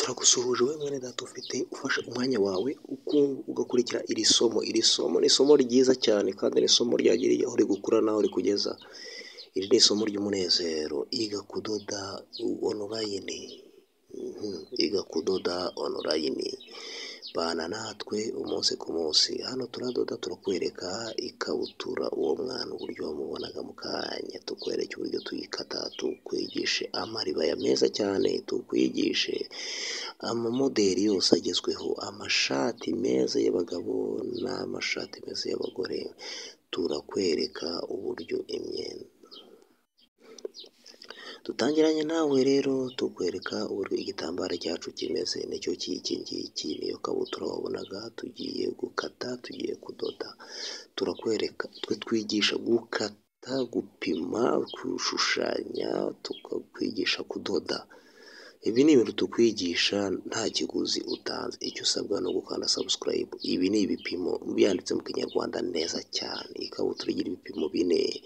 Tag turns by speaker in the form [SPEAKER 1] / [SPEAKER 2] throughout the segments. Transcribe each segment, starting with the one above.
[SPEAKER 1] turagusuhuje we mwene data ufashe umwanya wawe ugakurikira iri somo. Iri somo ni isomo ryiza cyane kandi ni isomo ryagiriye aho rigukura naho rikugeza. Iri ni isomo ry'umunezero, iga kudoda online. Iga kudoda online, bana natwe umunsi ku munsi. Hano turadoda, turakwereka ikabutura uwo mwana uburyo wamubonaga mu kanya, tukwereke uburyo tuyikata, tukwigishe amaribaya meza cyane, tukwigishe amamodeli yose agezweho, amashati meza y'abagabo n'amashati meza y'abagore. Turakwereka uburyo imyenda. Dutangiranye nawe rero tukwereka uburyo igitambaro cyacu kimeze, nicyo cy'iki ngiki, niyo kabutura wabonaga tugiye gukata, tugiye kudoda. Turakwereka, twe twigisha gukata, gupima, gushushanya, tukakwigisha kudoda. Ibi ni ibintu tukwigisha nta kiguzi utanze, icyo usabwa no gukanda subscribe. Ibi ni ibipimo byanditse mu kinyarwanda neza cyane. Ikabutura igira ibipimo 4.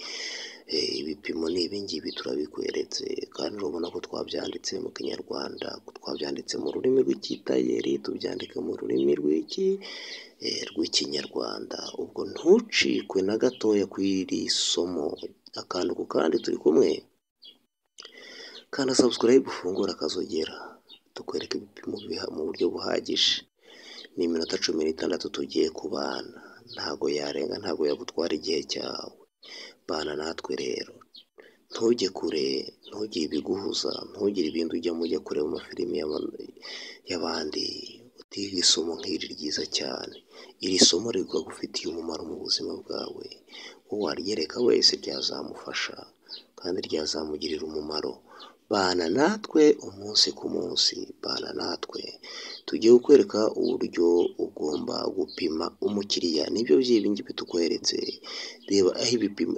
[SPEAKER 1] Ibipimo ni ibingibi turabikweretse, kandi urabona ko twabyanditse mu kinyarwanda, twabyanditse mu rurimi rw'ikitayeri, tubyandika mu rurimi rw'ikinyarwanda. Ubwo ntucikwe na gatoya kw'iri somo, akantu ku kandi turi kumwe. Kanda subscribe, ufungura akazogera, tukwereka ibipimo mu buryo buhagije. Ni iminota 16 tugiye kubana, ntago yarenga, ntago yagutwara igihe cyawe. Bana natwe rero, ntujye kure, ntugire ibiguhuza, ntugire ibindi ujya kureba amafilimi y'abandi. Utiga isomo nk'iri ryiza cyane. Iri somo rigufitiye umumaro mu buzima bwawe. Uwo waryereka wese ryazamufasha kandi ryazamugirira umumaro. Bana natwe umunsi ku munsi, bana natwe. Tugiye kukwereka uburyo ugomba gupima umukiriya. Nibyo by'ibingibi tukweretse. Reba aho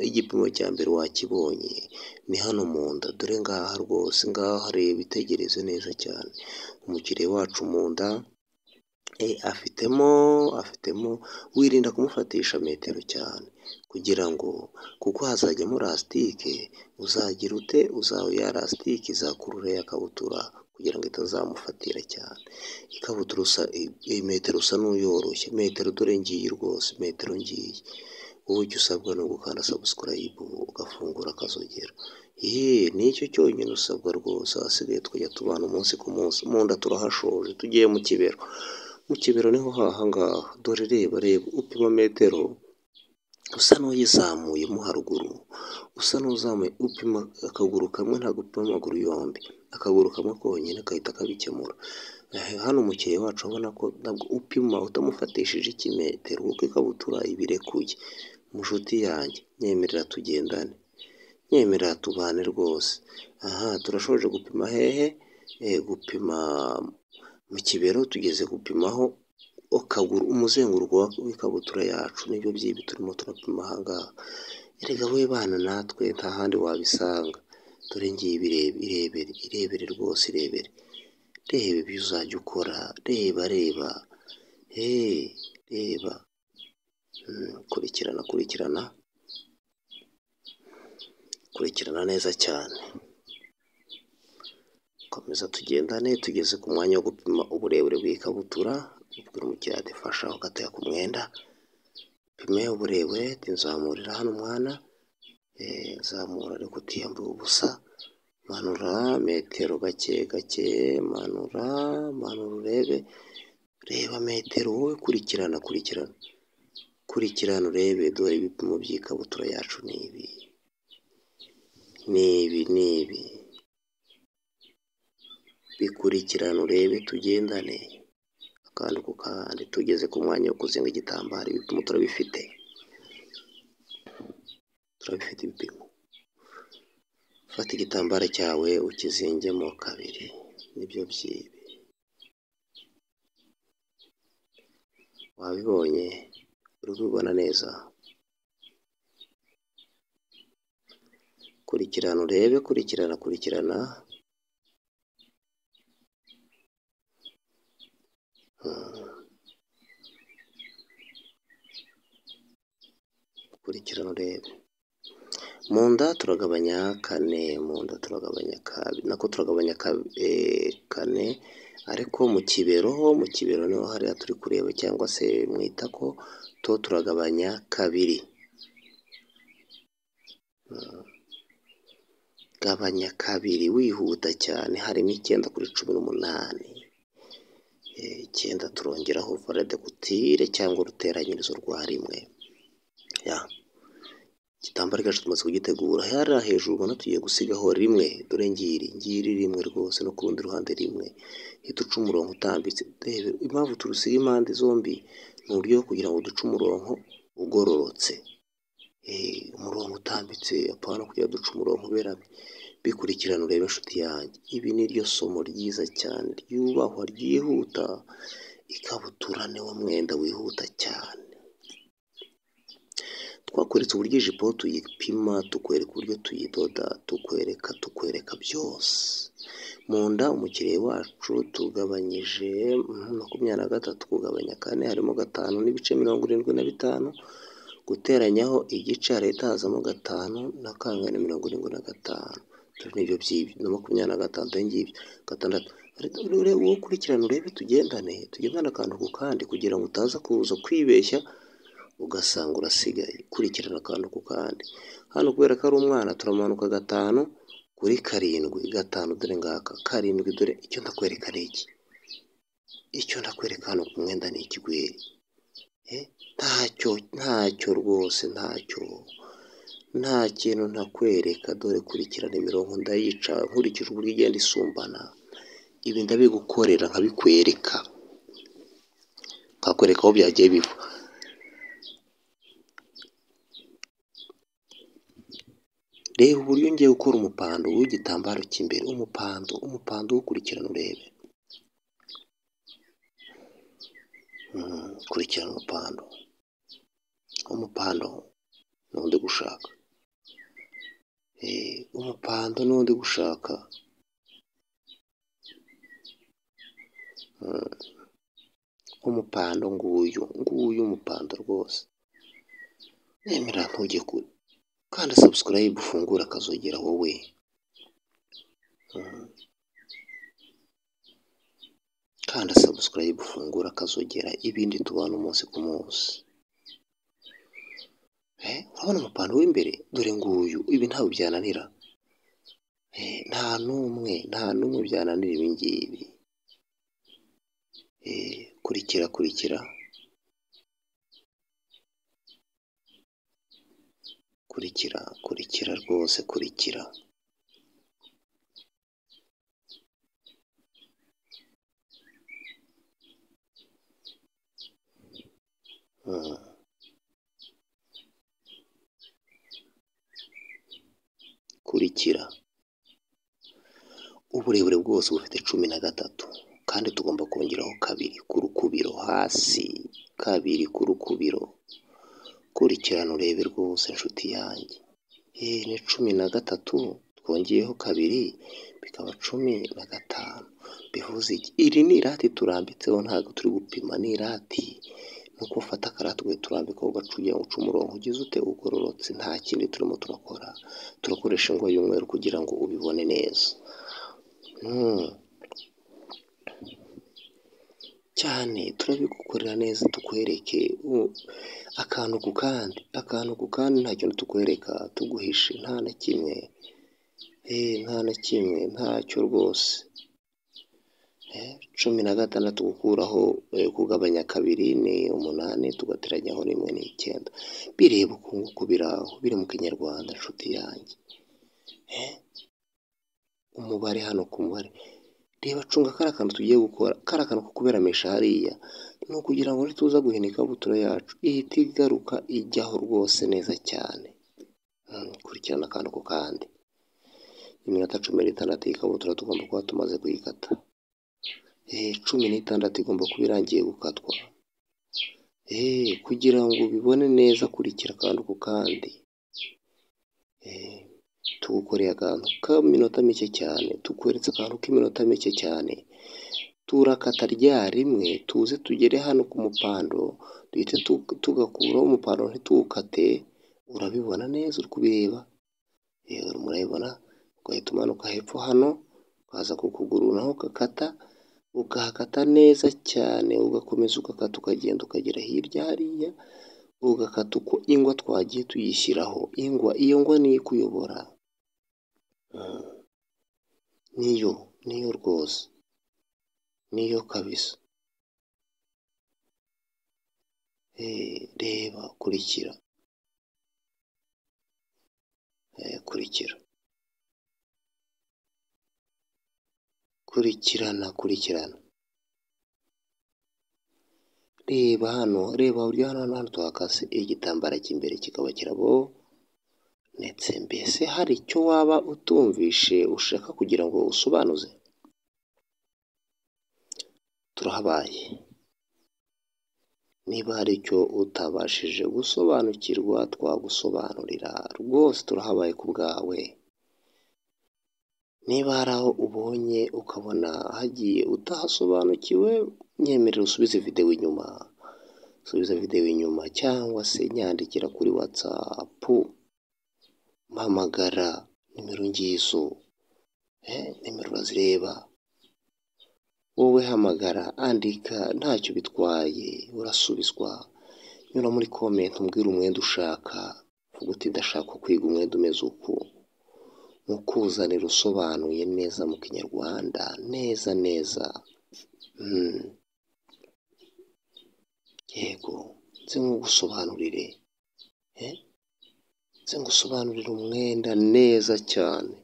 [SPEAKER 1] igipimo cya mbere wakibonye, ni hano mu nda. Dore ngaha rwose, ngaha reba, itegereze neza cyane. Umukiriya wacu mu nda afitemo, wirinda kumufatisha metero cyane, kugira ngo, kuko hazajyamo lasitike, uzagira ute, ya lasitike izakurura ya kabutura kugira ngo itazamufatira cyane. Ikabutura metero usa n'uyoroshye, metero dore ngiyi rwose, metero ngiyi. Wowe icyo usabwa no gukanda subscribe, ugafungura akazogera. Nicyo cyonyine usabwa rwose. Hasigaye tukajya tubana umunsi ku munsi. Mu nda turahashoje, tugiye mu kibero. Mu kibero niho hahangaha. Dore reba, upima metero usa n'uyizamuye mo haruguru, usa n'uzamuye, upima akaguru kamwe, ntabwo upima amaguru yombi. Akaguru kamwe konyine gahita kabikemura. Hano umukiriya wacu ubona ko ntabwo upima utamufatishije ikimetero, kuko ikabutura ibirekuye. Mushuti yanjye, nyemerera tugendane, nyemerera tubane rwose. Turashoje gupima hehe? Gupima mu kibero, tugeze gupimaho akaguru, umuzenguruko w'ikabutura yacu. Nibyo by'ibi turimo turapima ahangaha. Erega we bana natwe nta handi wabisanga. Dore ngiye irebere rwose, irebere. Reba ibyo uzajya ukora, reba. Reba. Kurikirana neza cyane. Komeza tugendane, tugeze ku mwanya wo gupima uburebure bw'ikabutura. Ubwira umukiriya ati fashaho gatoya ku mwenda, pime uburebure, nzamurira hano mwana, zamura ariko utiyambuye ubusa. Manura metero gake gake, manura urebe. Reba metero, wowe kurikirana, urebe. Dore ibipimo by'ikabutura yacu ni ibi. Bikurikirana urebe, tugendane akantu ku kandi. Tugeze ku mwanya wo kuzinga igitambaro, ibipimo turabifite ibipimo. Fata igitambaro cyawe ukizingemo 2. Nibyo by'ibi. Wabibonye? Uri kubibona neza? Kurikirana urebe, kurikirana. Kurikirana urebe. Mu nda turagabanya 4, mu nda turagabanya 2, nako turagabanya 4, ariko mu kibero niho hariya turi kureba cyangwa se mu itako to turagabanya kabiri. Gabanya kabiri wihuta cyane, harimo 9 kuri 18. 9 turongeraho valide gutire cyangwa uruteranyirizo rwa rimwe. Igitambaro cyacu tumaze kugitegura, hariya hejuru ubona tugiye gusigaho rimwe, dore ngiri rimwe rwose, no ku rundi ruhande rimwe. Hita uca umurongo utambitse. Rebe impamvu turusiga impande zombi ni uburyo kugira ngo duce umurongo ugororotse, umurongo utambitse, apana kugira duce umurongo uberamye. Bikurikirana urebe inshuti yanjye, ibi ni ryo somo ryiza cyane ryubahwa ryihuta. Ikabutura niwo mwenda wihuta cyane. Twakweretse uburyo ijipo tuyipima, tukwereka uburyo tuyidoda, tukwereka byose. Mu nda umukiriya wacu tugabanyije 23 kugabanya 4 harimo 5 n'ibice 75, guteranyaho igice leta hazamo 5 na kangana 75. Nibyo byibyo na 25 ngibyo 6. Urebe ukurikirana, urebe tugendane akantu ku kandi kugira ngo utaza kuza kwibeshya ugasanga urasigaye. Kurikirana akantu ku kandi. Hano kubera ko ari umwana turamanuka 5 kuri 7. 5 dore ngaka 7, dore icyo ndakwereka ni iki. Icyo ndakwereka hano ku mwenda ni ikigweri. Ntacyo rwose, nta kintu ntakwereka. Dore kurikirana imirongo ndayica nkurikije uburyo igenda isumbana. Ibi ndabigukorera nkabikwereka, nkakwereka aho byagiye biva. Reba uburyo ngiye gukora umupando w'igitambaro cy'imbere. Umupando ukurikirana urebe. Kurikirana umupando n'undi gushaka. Umupando n'undi gushaka. Umupando nguyu umupando rwose. Nemera ntujye kure. Kandi subscribe ufungura akazogera wowe. Kandi subscribe ufungura akazogera, ibindi tubana umunsi ku munsi. Urabona umupando w'imbere, dore nguyu. Ibi ntawe byananira. Nta n'umwe byananira ibi ngibi. Kurikira rwose, kurikira. Kurikira. Uburebure bwose bufite 13, kandi tugomba kongeraho 2 ku rukubiro hasi, 2 ku rukubiro. Kurikirana urebe rwose inshuti yanjye. Ni 13 twongeyeho 2 bikaba 15. Bivuze iki? Iri ni irati turambitseho, ntabwo turi gupima. Ni irati, nuko ufata akarati turambikaho gacuye uca umurongo ugize ute ugororotse. Nta kindi turimo turakora. Turakoresha ingwa y'umweru kugira ngo ubibone neza cyane. Turabigukorera neza, tukwereke akantu ku kandi. Nta kintu tukwereka tuguhishe, nta na kimwe, ntacyo rwose. 16 gukuraho kugabanya 2 ni 8, tugateranyaho 1 ni 9. Bireba ukunguku biraho, biri mu Kinyarwanda inshuti yanjye. Umubare hano ku mubare. Reba cunga kariya kantu tugiye gukora, kariya kantu ko kuberamisha hariya, ni ukugira ngo nituza guhina ikabutura yacu ihita igaruka ijyaho rwose neza cyane. Kurikirana akantu ku kandi. Iminota 16 ikabutura tugomba kuba tumaze kuyikata. 16 igomba kuba irangiye gukatwa. Kugira ngo ubibone neza, kurikira akantu ku kandi. Tugukoreye akantu k'iminota mike cyane, tukweretse akantu k'iminota mike cyane. Turakata rya rimwe, tuze tugere hano ku mupando, duhite tugakuraho umupando ntituwukate. Urabibona neza, uri kubireba. Murabibona, ugahita umanuka hepfo hano, ukaza ku kuguru naho ukakata, ugahakata neza cyane, ugakomeza ugakata ukagenda ukagera hirya hariya, ugakata uko ingwa twagiye tuyishyiraho. Iyo ngwa niyo ikuyobora. Niyo rwose, niyo kabisa. Reba, kurikira. Kurikirana. Reba hano, uburyo hano tuhakase, igitambara cy'imbere kikaba kirabonetse. Mbese hari icyo waba utumvishe ushaka kugira ngo usobanuze? Turahabaye. Niba hari icyo utabashije gusobanukirwa twagusobanurira, rwose turahabaye ku bwawe. Niba hari aho ubonye ukabona hagiye utahasobanukiwe, nyemerera usubize videwo inyuma, cyangwa se nyandikira kuri WhatsApp, mpamagara, nimero ngizo, nimero urazireba. Wowe hamagara, andika, ntacyo bitwaye, urasubizwa. Nyura muri comment umbwira umwenda ushaka, vuga uti ndashaka kwiga umwenda umeze uku, mukuzanira usobanuye neza mu Kinyarwanda, neza. Yego, nze ngusobanurire umwenda neza cyane.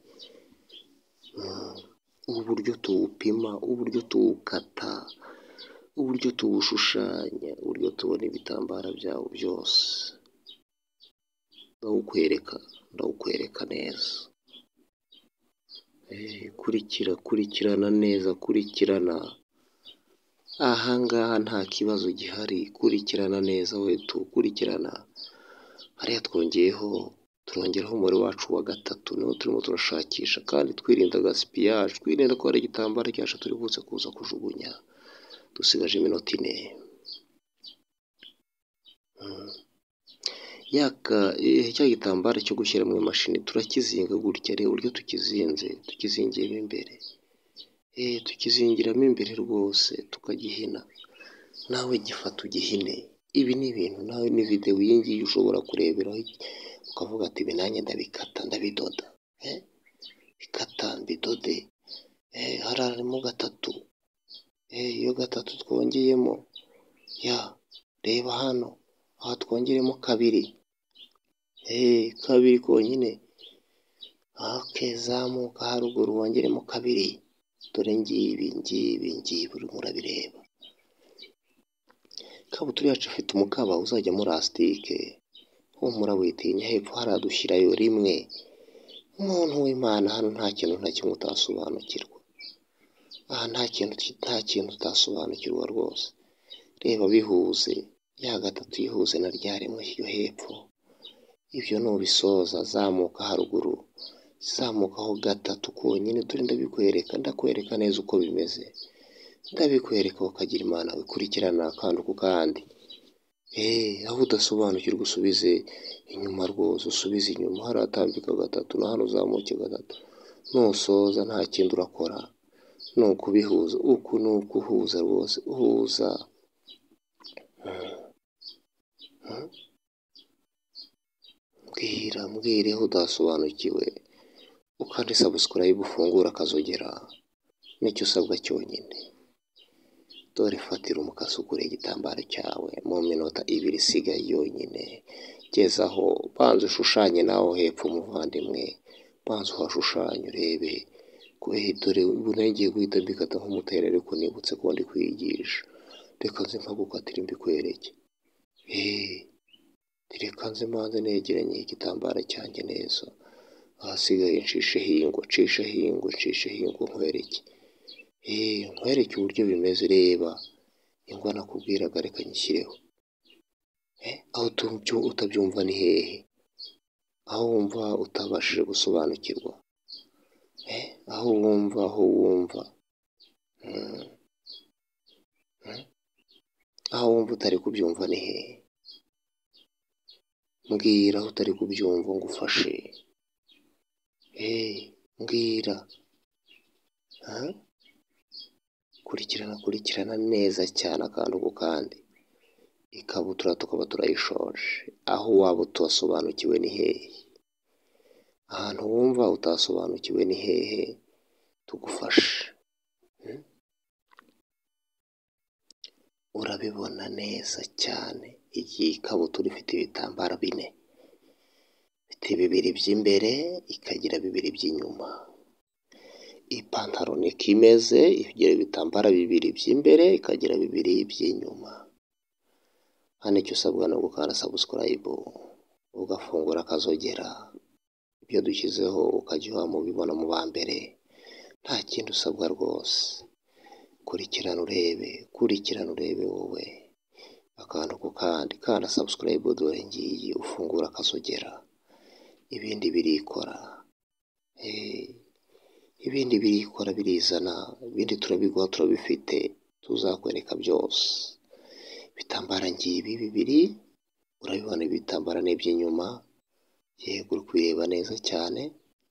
[SPEAKER 1] Uburyo tuwupima, uburyo tuwukata, uburyo tuwushushanya, uburyo tubona ibitambaro byawo byose. Ndawukwereka neza. Kurikirana. Ahangaha nta kibazo gihari, kurikirana neza kurikirana. Hariya turongeraho umubare wacu wa 3, niwo turimo turashakisha, kandi twirinda gaspillage, twirinda ko hari igitambaro cyacu turi buze kuza kujugunya. Dusigaje iminota 4. Cya gitambaro cyo gushyira mu imashini turakizinga gutya. Reba uburyo tukizingiyemo imbere. Tukizingiramo imbere rwose, tukagihina. Nawe gifata ugihine. Ibi ni ibintu nawe ni videwo iyi ngiyi ushobora kureberaho, ukavuga ati ibi nanjye ndabikata, ndabidoda. Bikata, mbidode. Harimo 3. Iyo 3 twongeyemo, reba hano, aha twongeremo 2. 2 konyine. Zamuka haruguru wongeremo 2. Dore ngibi urimo urabireba. Ikabutura yacu ifite umukaba uzajyamo lasitike. Humura witinya, hepfo haradushyirayo 1. Umuntu w'Imana, hano nta kintu na kimwe utasobanukirwa. Aha nta kintu utasobanukirwa rwose. Reba bihuze, ya 3 yihuze na rya 1 yo hepfo. Ibyo nubisoza, zamuka haruguru, zamukaho 3 konyine. Dore ndakwereka neza uko bimeze. Ndabikwereka ukagira Imana, bikurikirana akantu ku kandi. Aho udasobanukirwa usubize inyuma rwose, usubize inyuma. Haratambika 3, na hano uzamuke 3. Nusoza nta kindi urakora, ni ukubihuza. Uku ni ukuhuza rwose, uhuza. Mbwira aho udasobanukiwe, ukande subscribe, ufungura akazogera. Nicyo usabwa cyonyine. Dore fatira umukasi ugure igitambaro cyawe mu minota 2 isigaye yonyine. Gezaho, banza ushushanye nawe hepfo umuvandimwe. Banza uhashushanye urebe. Dore ubu ngiye guhita mbikata nk'umutera, ariko nibutse ko ndi kwigisha. Reka nze mpagukatira mbikwereke. Reka nze mbanze negeranye igitambaro cyanjye neza. Ahasigaye ncishe hingwa nkwereke. Nkwereke uburyo bimeze. Reba ingwa nakubwiraga, reka nyishyireho. Aho utabyumva ni hehe? Aho wumva utabashije gusobanukirwa? Aho wumva aho wumva utari kubyumva ni hehe? Mbwira aho utari kubyumva ngufashe. Mbwira. kurikirana neza cyane akantu ku kandi. Ikabutura tukaba turayishoje, aho waba utasobanukiwe ni hehe? Ahantu wumva utasobanukiwe ni hehe tugufashe? Urabibona neza cyane, iyi kabutura ifite ibitambaro 4, ifite 2 by'imbere ikagira 2 by'inyuma. Ipantaro niko imeze, igira ibitambaro 2 by'imbere ikagira 2 by'inyuma. Hano icyo usabwa no gukanda subscribe, ugafungura akazogera, ibyo dushyizeho ukajya mubibona mu ba mbere. Nta kindi usabwa rwose. Kurikirana urebe wowe, akantu ku kandi, kanda subscribe dore ngiyi, ufungura akazogera, ibindi birikora. Ibindi birikora birizana, ibindi turabiguha turabifite, tuzakwereka byose. Ibitambara ngibi 2, urabibona ibitambara n'iby'inyuma, yego uri kubireba neza cyane,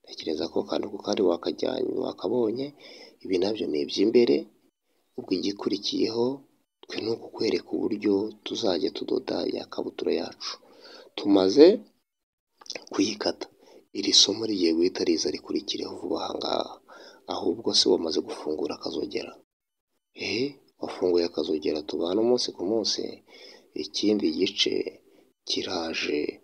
[SPEAKER 1] ntekereza ko kandi ku kandi wakabonye. Ibi nabyo ni iby'imbere. Ubwo igikurikiyeho twe ni ukukwereka uburyo tuzajya tudoda ya kabutura yacu tumaze kuyikata. Iri somo rigiye guhita riza rikurikireho vuba aha ngaha. Ahubwo se wamaze gufungura akazogera? Wafunguye akazogera, tubana umunsi ku munsi. Ikindi gice kiraje.